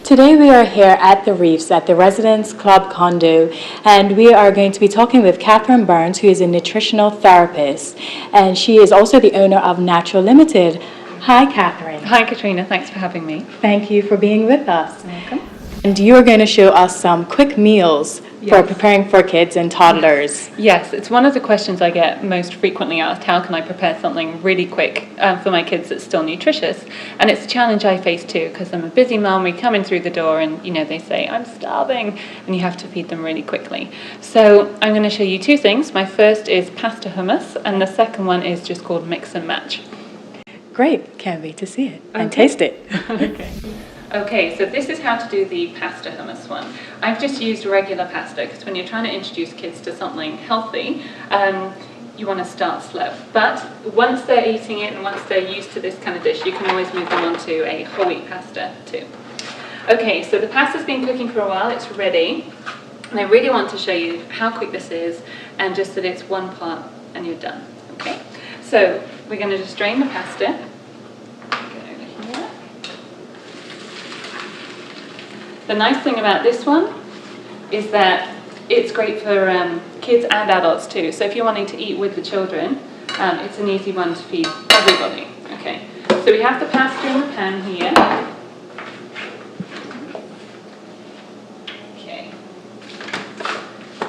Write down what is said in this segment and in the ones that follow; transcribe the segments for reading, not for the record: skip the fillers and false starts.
Today we are here at the Reefs at the Residence Club condo, and we are going to be talking with Catherine Burns, who is a nutritional therapist, and she is also the owner of Natural Limited. Hi, Catherine. Hi, Katrina. Thanks for having me. Thank you for being with us. Welcome. And you are going to show us some quick meals for preparing for kids and toddlers. Yes, it's one of the questions I get most frequently asked. How can I prepare something really quick for my kids that's still nutritious? And it's a challenge I face too, because I'm a busy mum. We come in through the door and, they say, I'm starving, and you have to feed them really quickly. So I'm going to show you two things. My first is pasta hummus, and the second one is just called mix and match. Great. Can't wait to see it and taste it. Okay, so this is how to do the pasta hummus one. I've just used regular pasta because when you're trying to introduce kids to something healthy, you want to start slow. But once they're eating it and once they're used to this kind of dish, you can always move them on to a whole wheat pasta too. Okay, so the pasta's been cooking for a while, it's ready. And I really want to show you how quick this is and just that it's one part and you're done. Okay, so we're going to just drain the pasta. The nice thing about this one is that it's great for kids and adults too. So if you're wanting to eat with the children, it's an easy one to feed everybody. Okay, so we have the pasta in the pan here. Okay.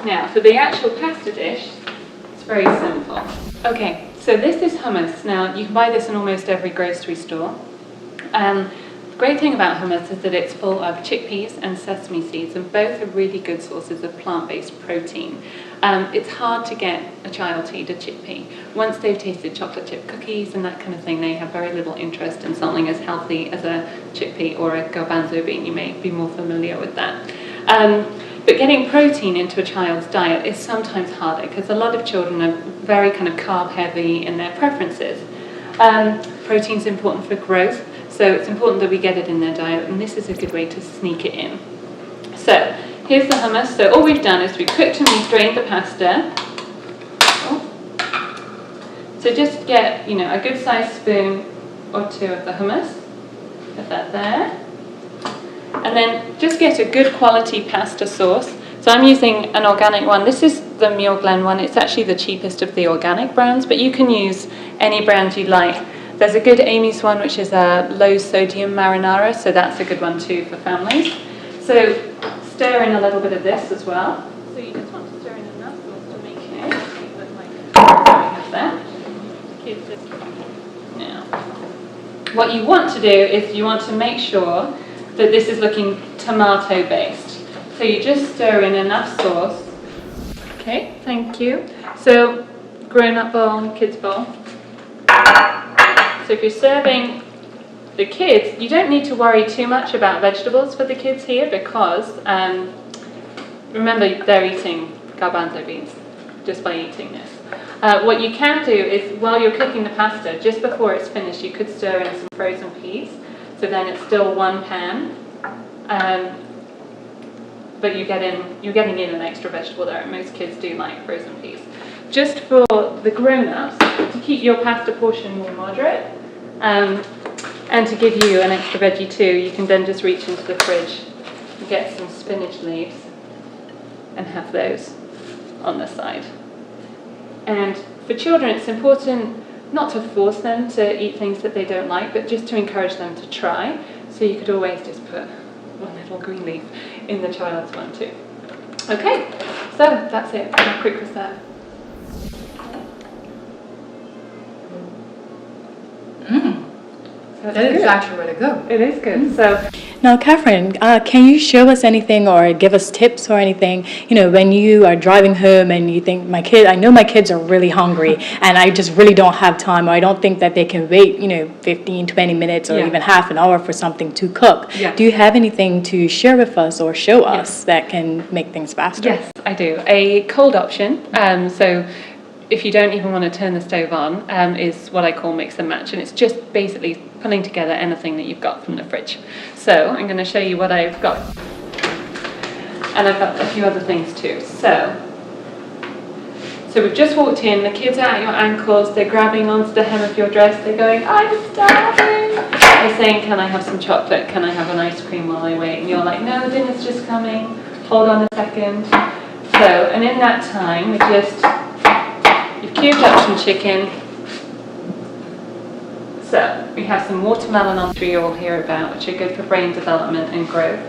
Now for the actual pasta dish, it's very simple. Okay, so this is hummus. Now you can buy this in almost every grocery store. The great thing about hummus is that it's full of chickpeas and sesame seeds, and both are really good sources of plant-based protein. It's hard to get a child to eat a chickpea. Once they've tasted chocolate chip cookies and that kind of thing, they have very little interest in something as healthy as a chickpea or a garbanzo bean. You may be more familiar with that. But getting protein into a child's diet is sometimes harder because a lot of children are very kind of carb-heavy in their preferences. Protein's important for growth. So it's important that we get it in their diet, and this is a good way to sneak it in. So here's the hummus. So all we've done is we cooked and we drained the pasta. So just get, a good sized spoon or two of the hummus. Put that there. And then just get a good quality pasta sauce. So I'm using an organic one. This is the Muir Glen one. It's actually the cheapest of the organic brands, but you can use any brand you like. There's a good Amy's one, which is a low sodium marinara, so that's a good one too for families. So stir in a little bit of this as well. So you just want to stir in enough to make it look like that. Now, what you want to do is you want to make sure that this is looking tomato based. So you just stir in enough sauce. Okay, thank you. So grown-up bowl, kids bowl. So if you're serving the kids, you don't need to worry too much about vegetables for the kids here because, remember, they're eating garbanzo beans just by eating this. What you can do is, while you're cooking the pasta, just before it's finished, you could stir in some frozen peas. So then it's still one pan, but you're getting in an extra vegetable there, and most kids do like frozen peas. Just for the grown-ups, to keep your pasta portion more moderate, and to give you an extra veggie too, you can then just reach into the fridge and get some spinach leaves and have those on the side. And for children, it's important not to force them to eat things that they don't like, but just to encourage them to try. So you could always just put one little green leaf in the child's one too. Okay, so that's it for a quick serve. So that is actually where to go. It is good. So now, Catherine, can you show us anything or give us tips or anything, when you are driving home and you think, I know my kids are really hungry and I just really don't have time, or I don't think that they can wait, 15, 20 minutes or even half an hour for something to cook. Yeah. Do you have anything to share with us or show us that can make things faster? Yes, I do. A cold option. So if you don't even want to turn the stove on, is what I call mix and match, and it's just basically pulling together anything that you've got from the fridge. So I'm going to show you what I've got, and I've got a few other things too. So we've just walked in, the kids are at your ankles, they're grabbing onto the hem of your dress, they're going, I'm starving, You're saying, can I have some chocolate? Can I have an ice cream while I wait? And you're like, no, dinner's just coming. Hold on a second. So, and in that time, you've cubed up some chicken. So, we have some watermelon on tree you'll hear about, which are good for brain development and growth.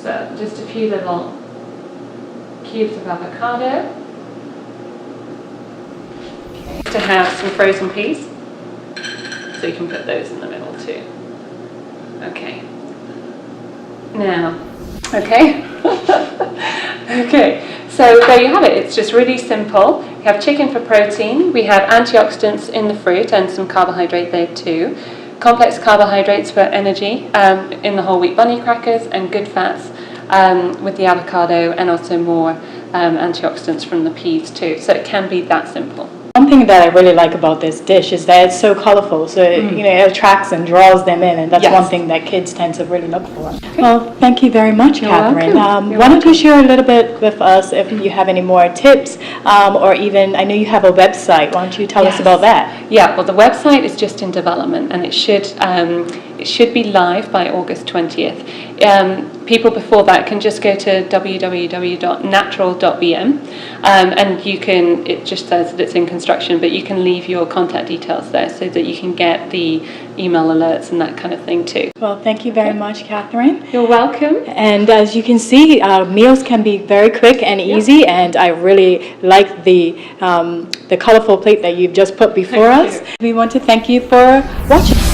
So, just a few little cubes of avocado. Okay. To have some frozen peas. So you can put those in the middle too. Okay. Now, okay. Okay, so there you have it. It's just really simple. We have chicken for protein. We have antioxidants in the fruit and some carbohydrate there too. Complex carbohydrates for energy in the whole wheat bunny crackers, and good fats with the avocado, and also more antioxidants from the peas too. So it can be that simple. One thing that I really like about this dish is that it's so colorful, so it attracts and draws them in, and that's one thing that kids tend to really look for. Okay. Well, thank you very much, Catherine. Why don't you share a little bit with us if you have any more tips, or even, I know you have a website, why don't you tell us about that? Yeah, well, the website is just in development, and it should be live by August 20th. People before that can just go to www.natural.bm, and it just says that it's in construction, but you can leave your contact details there so that you can get the email alerts and that kind of thing too. Well, thank you very much, Catherine. You're welcome. And as you can see, meals can be very quick and easy, and I really like the colorful plate that you've just put before us. We want to thank you for watching.